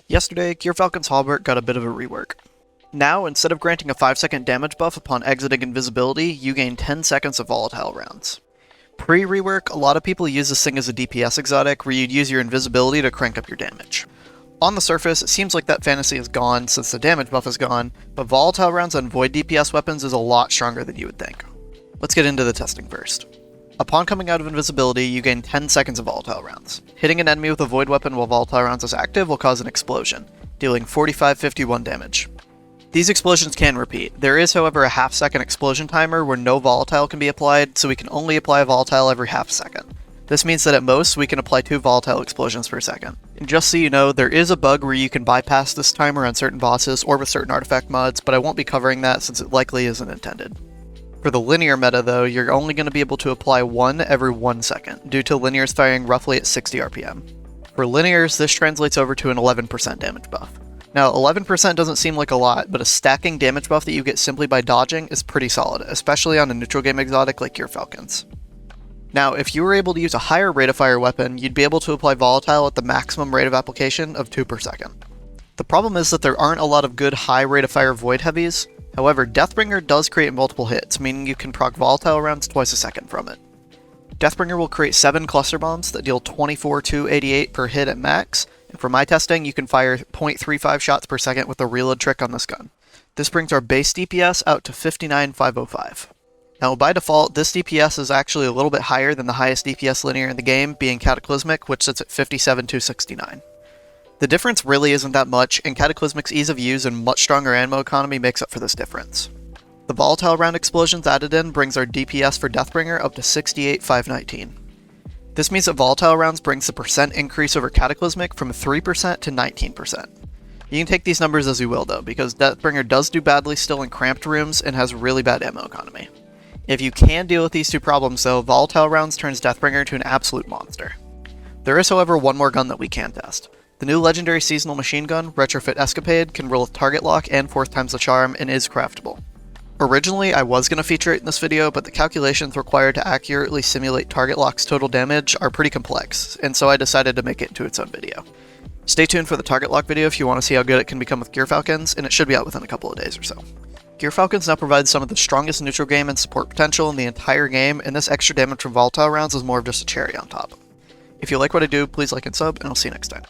Yesterday, Gyrfalcon's Hauberk got a bit of a rework. Now, instead of granting a 5-second damage buff upon exiting invisibility, you gain 10 seconds of volatile rounds. Pre-rework, a lot of people use this thing as a DPS exotic, where you'd use your invisibility to crank up your damage. On the surface, it seems like that fantasy is gone since the damage buff is gone, but volatile rounds on void DPS weapons is a lot stronger than you would think. Let's get into the testing first. Upon coming out of invisibility, you gain 10 seconds of volatile rounds. Hitting an enemy with a void weapon while volatile rounds is active will cause an explosion, dealing 45-51 damage. These explosions can repeat. There is, however, a half-second explosion timer where no volatile can be applied, so we can only apply a volatile every half-second. This means that at most, we can apply 2 volatile explosions per second. And just so you know, there is a bug where you can bypass this timer on certain bosses or with certain artifact mods, but I won't be covering that since it likely isn't intended. For the linear meta though, you're only going to be able to apply 1 every 1 second, due to linears firing roughly at 60 RPM. For linears, this translates over to an 11% damage buff. Now, 11% doesn't seem like a lot, but a stacking damage buff that you get simply by dodging is pretty solid, especially on a neutral game exotic like Gyrfalcon's. Now, if you were able to use a higher rate of fire weapon, you'd be able to apply volatile at the maximum rate of application of 2 per second. The problem is that there aren't a lot of good high rate of fire void heavies. However, Deathbringer does create multiple hits, meaning you can proc volatile rounds twice a second from it. Deathbringer will create 7 cluster bombs that deal 24-88 per hit at max, and for my testing, you can fire 0.35 shots per second with a reload trick on this gun. This brings our base DPS out to 59,505. Now, by default, this DPS is actually a little bit higher than the highest DPS linear in the game, being Cataclysmic, which sits at 57,269. The difference really isn't that much, and Cataclysmic's ease of use and much stronger ammo economy makes up for this difference. The volatile round explosions added in brings our DPS for Deathbringer up to 68,519. This means that volatile rounds brings the percent increase over Cataclysmic from 3% to 19%. You can take these numbers as you will though, because Deathbringer does do badly still in cramped rooms and has really bad ammo economy. If you can deal with these two problems though, volatile rounds turns Deathbringer to an absolute monster. There is however one more gun that we can test. The new legendary seasonal machine gun, Retrofit Escapade, can roll with target lock and 4th times the charm and is craftable. Originally, I was going to feature it in this video, but the calculations required to accurately simulate target lock's total damage are pretty complex, and so I decided to make it into its own video. Stay tuned for the target lock video if you want to see how good it can become with Gyrfalcon's, and it should be out within a couple of days or so. Gyrfalcon's now provides some of the strongest neutral game and support potential in the entire game, and this extra damage from volatile rounds is more of just a cherry on top. If you like what I do, please like and sub, and I'll see you next time.